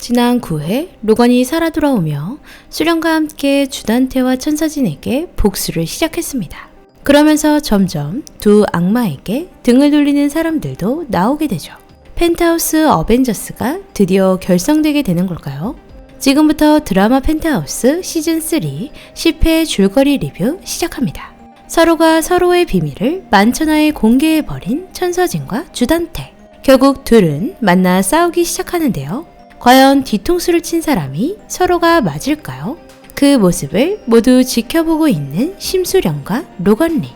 지난 9회 로건이 살아 돌아오며 수련과 함께 주단태와 천사진에게 복수를 시작했습니다. 그러면서 점점 두 악마에게 등을 돌리는 사람들도 나오게 되죠. 펜트하우스 어벤져스가 드디어 결성되게 되는 걸까요? 지금부터 드라마 펜트하우스 시즌3 10회 줄거리 리뷰 시작합니다. 서로가 서로의 비밀을 만천하에 공개해버린 천서진과 주단태. 결국 둘은 만나 싸우기 시작하는데요. 과연 뒤통수를 친 사람이 서로가 맞을까요? 그 모습을 모두 지켜보고 있는 심수련과 로건리.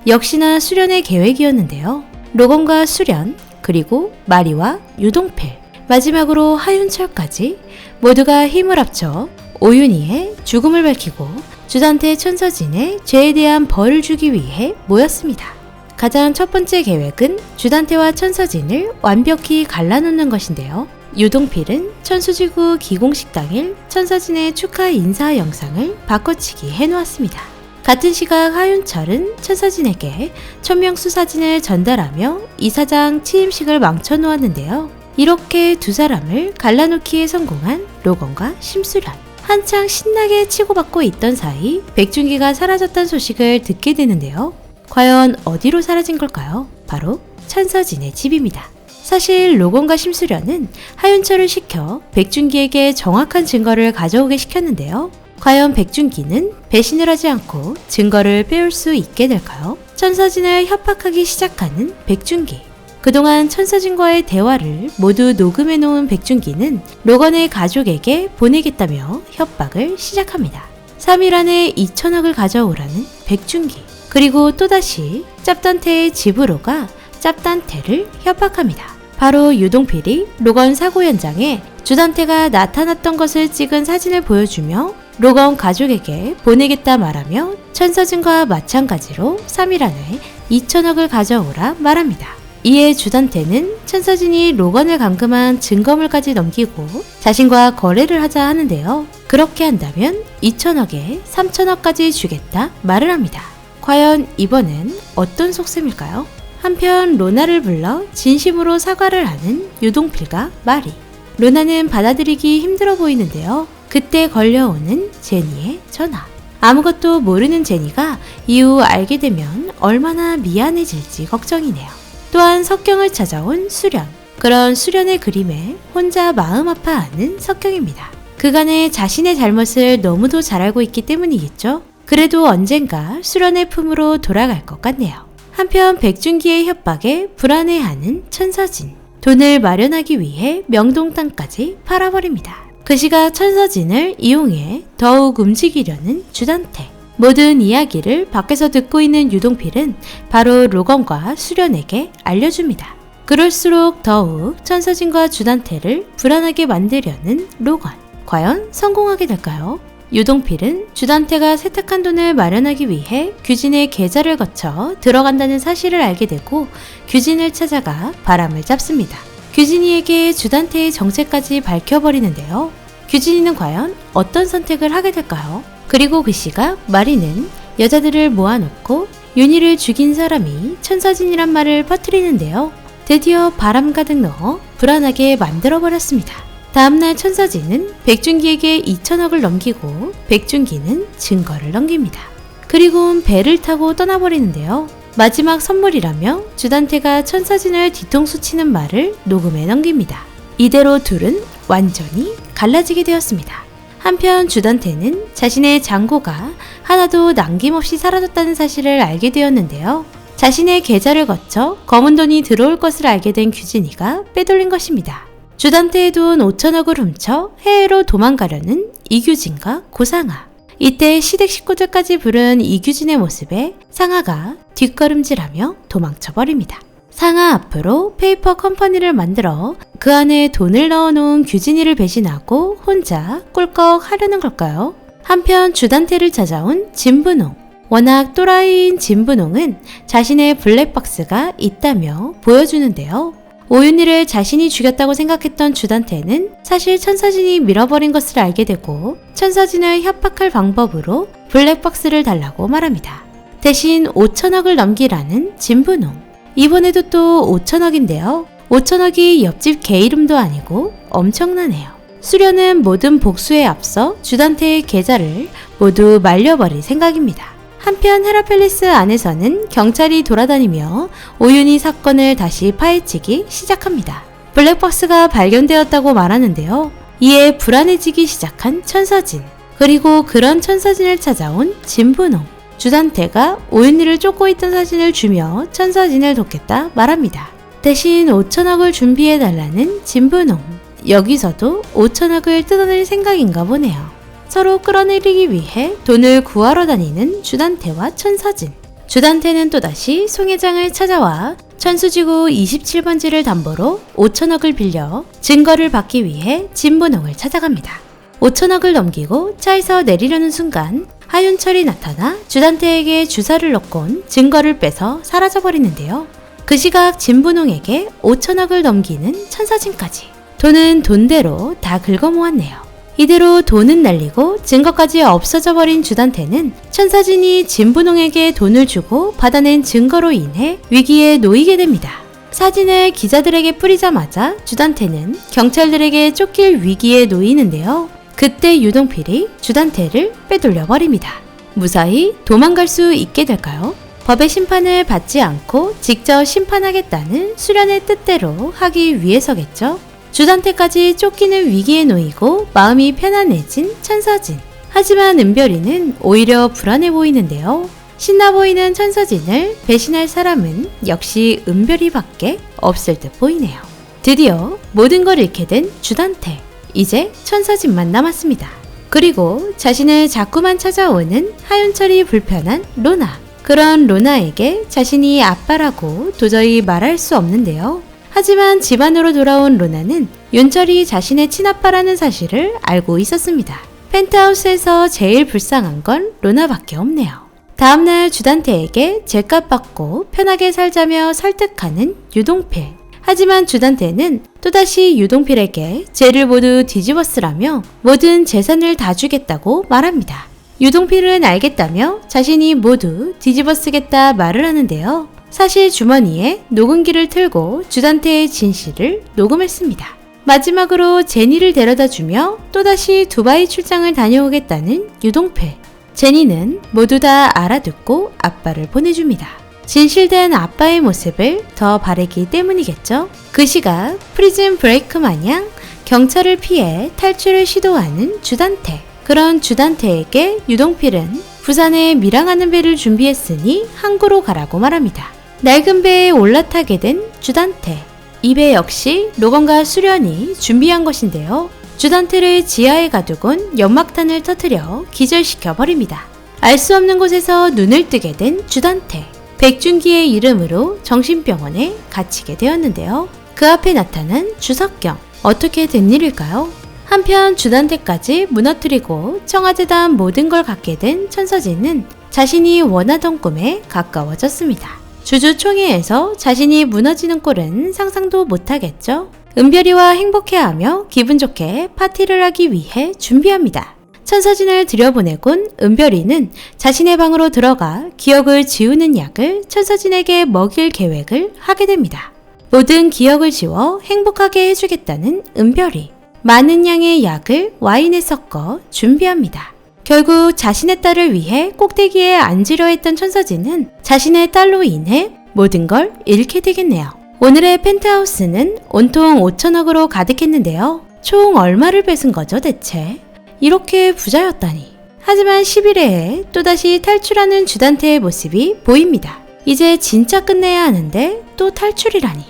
역시나 수련의 계획이었는데요. 로건과 수련, 그리고 마리와 유동필, 마지막으로 하윤철까지 모두가 힘을 합쳐 오윤희의 죽음을 밝히고 주단태 천서진의 죄에 대한 벌을 주기 위해 모였습니다. 가장 첫 번째 계획은 주단태와 천서진을 완벽히 갈라놓는 것인데요. 유동필은 천수지구 기공식 당일 천서진의 축하 인사 영상을 바꿔치기 해놓았습니다. 같은 시각 하윤철은 천서진에게 천명수 사진을 전달하며 이사장 취임식을 망쳐놓았는데요. 이렇게 두 사람을 갈라놓기에 성공한 로건과 심수련. 한창 신나게 치고받고 있던 사이 백준기가 사라졌다는 소식을 듣게 되는데요. 과연 어디로 사라진 걸까요? 바로 천서진의 집입니다. 사실 로건과 심수련은 하윤철을 시켜 백준기에게 정확한 증거를 가져오게 시켰는데요. 과연 백준기는 배신을 하지 않고 증거를 빼올 수 있게 될까요? 천서진을 협박하기 시작하는 백준기. 그동안 천서진과의 대화를 모두 녹음해 놓은 백준기는 로건의 가족에게 보내겠다며 협박을 시작합니다. 3일 안에 2천억을 가져오라는 백준기. 그리고 또다시 짭단태의 집으로 가 짭단태를 협박합니다. 바로 유동필이 로건 사고 현장에 주단태가 나타났던 것을 찍은 사진을 보여주며 로건 가족에게 보내겠다 말하며 천서진과 마찬가지로 3일 안에 2천억을 가져오라 말합니다. 이에 주단태는 천서진이 로건을 감금한 증거물까지 넘기고 자신과 거래를 하자 하는데요. 그렇게 한다면 2천억에 3천억까지 주겠다 말을 합니다. 과연 이번엔 어떤 속셈일까요? 한편 로나를 불러 진심으로 사과를 하는 유동필과 마리. 로나는 받아들이기 힘들어 보이는데요. 그때 걸려오는 제니의 전화. 아무것도 모르는 제니가 이후 알게 되면 얼마나 미안해질지 걱정이네요. 또한 석경을 찾아온 수련. 그런 수련의 그림에 혼자 마음 아파하는 석경입니다. 그간의 자신의 잘못을 너무도 잘 알고 있기 때문이겠죠. 그래도 언젠가 수련의 품으로 돌아갈 것 같네요. 한편 백준기의 협박에 불안해하는 천서진. 돈을 마련하기 위해 명동 땅까지 팔아버립니다. 그 시각 천서진을 이용해 더욱 움직이려는 주단태. 모든 이야기를 밖에서 듣고 있는 유동필은 바로 로건과 수련에게 알려줍니다. 그럴수록 더욱 천서진과 주단태를 불안하게 만들려는 로건. 과연 성공하게 될까요? 유동필은 주단태가 세탁한 돈을 마련하기 위해 규진의 계좌를 거쳐 들어간다는 사실을 알게 되고 규진을 찾아가 바람을 잡습니다. 규진이에게 주단태의 정체까지 밝혀버리는데요. 규진이는 과연 어떤 선택을 하게 될까요? 그리고 그 시각 마리는 여자들을 모아놓고 윤희를 죽인 사람이 천서진이란 말을 퍼뜨리는데요. 드디어 바람 가득 넣어 불안하게 만들어버렸습니다. 다음날 천서진은 백준기에게 2천억을 넘기고 백준기는 증거를 넘깁니다. 그리고 배를 타고 떠나버리는데요. 마지막 선물이라며 주단태가 천서진을 뒤통수 치는 말을 녹음해 넘깁니다. 이대로 둘은 완전히 갈라지게 되었습니다. 한편 주단태는 자신의 잔고가 하나도 남김없이 사라졌다는 사실을 알게 되었는데요. 자신의 계좌를 거쳐 검은 돈이 들어올 것을 알게 된 규진이가 빼돌린 것입니다. 주단태의 돈 5천억을 훔쳐 해외로 도망가려는 이규진과 고상아. 이때 시댁 식구들까지 부른 이규진의 모습에 상아가 뒷걸음질하며 도망쳐버립니다. 상아 앞으로 페이퍼 컴퍼니를 만들어 그 안에 돈을 넣어놓은 규진이를 배신하고 혼자 꿀꺽 하려는 걸까요? 한편 주단태를 찾아온 진분홍. 워낙 또라이인 진분홍은 자신의 블랙박스가 있다며 보여주는데요. 오윤희를 자신이 죽였다고 생각했던 주단태는 사실 천서진이 밀어버린 것을 알게 되고 천서진을 협박할 방법으로 블랙박스를 달라고 말합니다. 대신 5천억을 넘기라는 진분홍. 이번에도 또 5천억인데요. 5천억이 옆집 개 이름도 아니고 엄청나네요. 수련은 모든 복수에 앞서 주단태의 계좌를 모두 말려버릴 생각입니다. 한편 헤라펠리스 안에서는 경찰이 돌아다니며 오윤희 사건을 다시 파헤치기 시작합니다. 블랙박스가 발견되었다고 말하는데요. 이에 불안해지기 시작한 천서진, 그리고 그런 천서진을 찾아온 진분홍. 주단태가 오윤희를 쫓고 있던 사진을 주며 천서진을 돕겠다 말합니다. 대신 5천억을 준비해달라는 진분홍. 여기서도 5천억을 뜯어낼 생각인가 보네요. 서로 끌어내리기 위해 돈을 구하러 다니는 주단태와 천서진. 주단태는 또다시 송 회장을 찾아와 천수지구 27번지를 담보로 5천억을 빌려 증거를 받기 위해 진분홍을 찾아갑니다. 5천억을 넘기고 차에서 내리려는 순간 하윤철이 나타나 주단태에게 주사를 넣곤 증거를 빼서 사라져버리는데요. 그 시각 진분홍에게 5천억을 넘기는 천서진까지. 돈은 돈대로 다 긁어모았네요. 이대로 돈은 날리고 증거까지 없어져 버린 주단태는 천서진이 진분홍에게 돈을 주고 받아낸 증거로 인해 위기에 놓이게 됩니다. 사진을 기자들에게 뿌리자마자 주단태는 경찰들에게 쫓길 위기에 놓이는데요. 그때 유동필이 주단태를 빼돌려 버립니다. 무사히 도망갈 수 있게 될까요? 법의 심판을 받지 않고 직접 심판하겠다는 수련의 뜻대로 하기 위해서겠죠. 주단태까지 쫓기는 위기에 놓이고 마음이 편안해진 천서진. 하지만 은별이는 오히려 불안해 보이는데요. 신나 보이는 천서진을 배신할 사람은 역시 은별이밖에 없을 듯 보이네요. 드디어 모든 걸 잃게 된 주단태. 이제 천서진만 남았습니다. 그리고 자신을 자꾸만 찾아오는 하윤철이 불편한 로나. 그런 로나에게 자신이 아빠라고 도저히 말할 수 없는데요. 하지만 집안으로 돌아온 로나는 윤철이 자신의 친아빠라는 사실을 알고 있었습니다. 펜트하우스에서 제일 불쌍한 건 로나밖에 없네요. 다음날 주단태에게 죗값 받고 편하게 살자며 설득하는 유동필. 하지만 주단태는 또다시 유동필에게 죄를 모두 뒤집어 쓰라며 모든 재산을 다 주겠다고 말합니다. 유동필은 알겠다며 자신이 모두 뒤집어 쓰겠다 말을 하는데요. 사실 주머니에 녹음기를 틀고 주단태의 진실을 녹음했습니다. 마지막으로 제니를 데려다주며 또다시 두바이 출장을 다녀오겠다는 유동필. 제니는 모두 다 알아듣고 아빠를 보내줍니다. 진실된 아빠의 모습을 더 바라기 때문이겠죠. 그 시각 프리즌 브레이크 마냥 경찰을 피해 탈출을 시도하는 주단태. 그런 주단태에게 유동필은 부산에 밀항하는 배를 준비했으니 항구로 가라고 말합니다. 낡은 배에 올라타게 된 주단태. 이 배 역시 로건과 수련이 준비한 것인데요. 주단태를 지하에 가두곤 연막탄을 터뜨려 기절시켜 버립니다. 알 수 없는 곳에서 눈을 뜨게 된 주단태. 백준기의 이름으로 정신병원에 갇히게 되었는데요. 그 앞에 나타난 주석경. 어떻게 된 일일까요? 한편 주단태까지 무너뜨리고 청와재단 모든 걸 갖게 된 천서진은 자신이 원하던 꿈에 가까워졌습니다. 주주총회에서 자신이 무너지는 꼴은 상상도 못하겠죠. 은별이와 행복해하며 기분 좋게 파티를 하기 위해 준비합니다. 천서진을 들여보내곤 은별이는 자신의 방으로 들어가 기억을 지우는 약을 천서진에게 먹일 계획을 하게 됩니다. 모든 기억을 지워 행복하게 해주겠다는 은별이. 많은 양의 약을 와인에 섞어 준비합니다. 결국 자신의 딸을 위해 꼭대기에 앉으려 했던 천서진은 자신의 딸로 인해 모든 걸 잃게 되겠네요. 오늘의 펜트하우스는 온통 5천억으로 가득했는데요. 총 얼마를 뺏은 거죠 대체? 이렇게 부자였다니. 하지만 11회에 또다시 탈출하는 주단태의 모습이 보입니다. 이제 진짜 끝내야 하는데 또 탈출이라니.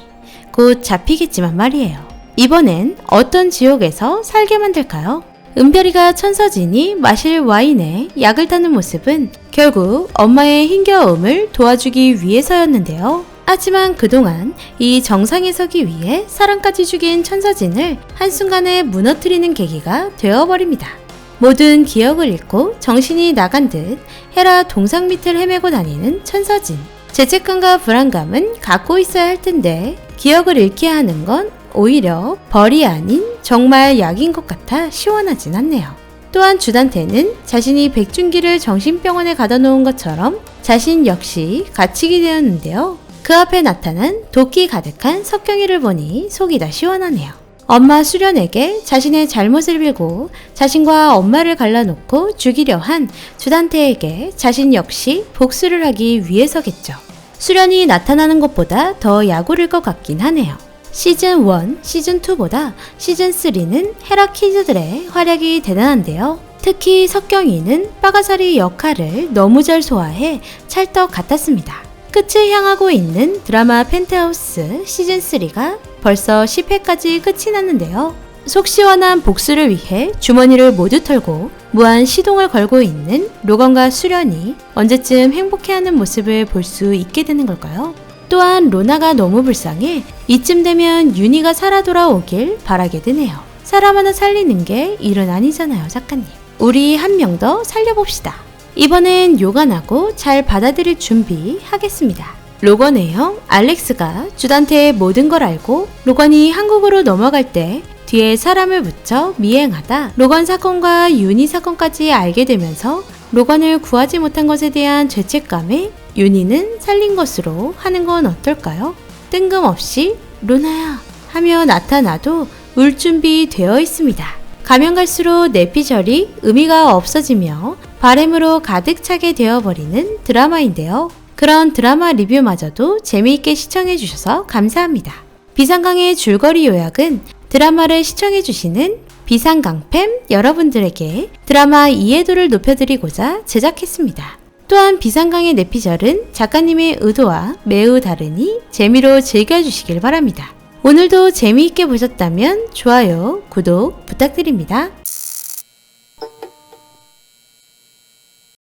곧 잡히겠지만 말이에요. 이번엔 어떤 지옥에서 살게 만들까요? 은별이가 천서진이 마실 와인에 약을 타는 모습은 결국 엄마의 힘겨움을 도와주기 위해서였는데요. 하지만 그동안 이 정상에 서기 위해 사람까지 죽인 천서진을 한순간에 무너뜨리는 계기가 되어버립니다. 모든 기억을 잃고 정신이 나간 듯 헤라 동상 밑을 헤매고 다니는 천서진. 죄책감과 불안감은 갖고 있어야 할 텐데 기억을 잃게 하는 건 오히려 벌이 아닌 정말 약인 것 같아 시원하진 않네요. 또한 주단태는 자신이 백준기를 정신병원에 가다 놓은 것처럼 자신 역시 갇히게 되었는데요. 그 앞에 나타난 도끼 가득한 석경이를 보니 속이 다 시원하네요. 엄마 수련에게 자신의 잘못을 빌고 자신과 엄마를 갈라놓고 죽이려 한 주단태에게 자신 역시 복수를 하기 위해서겠죠. 수련이 나타나는 것보다 더 약오를 것 같긴 하네요. 시즌 1, 시즌 2보다 시즌 3는 헤라 키즈들의 활약이 대단한데요. 특히 석경이는 빠가사리 역할을 너무 잘 소화해 찰떡 같았습니다. 끝을 향하고 있는 드라마 펜트하우스 시즌 3가 벌써 10회까지 끝이 났는데요. 속 시원한 복수를 위해 주머니를 모두 털고 무한 시동을 걸고 있는 로건과 수련이 언제쯤 행복해하는 모습을 볼 수 있게 되는 걸까요? 또한 로나가 너무 불쌍해 이쯤 되면 윤희가 살아 돌아오길 바라게 되네요. 사람 하나 살리는 게 일은 아니잖아요, 작가님. 우리 한 명 더 살려봅시다. 이번엔 요간하고 잘 받아들일 준비하겠습니다. 로건의 형 알렉스가 주단태의 모든 걸 알고 로건이 한국으로 넘어갈 때 뒤에 사람을 붙여 미행하다 로건 사건과 윤희 사건까지 알게 되면서 로건을 구하지 못한 것에 대한 죄책감에 윤희는 살린 것으로 하는 건 어떨까요? 뜬금없이 로나야 하며 나타나도 울 준비 되어 있습니다. 가면 갈수록 내피셜이 의미가 없어지며 바램으로 가득 차게 되어버리는 드라마인데요. 그런 드라마 리뷰마저도 재미있게 시청해주셔서 감사합니다. 비상강의 줄거리 요약은 드라마를 시청해주시는 비상강팸 여러분들에게 드라마 이해도를 높여드리고자 제작했습니다. 또한 비상강의 내피셜은 작가님의 의도와 매우 다르니 재미로 즐겨주시길 바랍니다. 오늘도 재미있게 보셨다면 좋아요, 구독 부탁드립니다.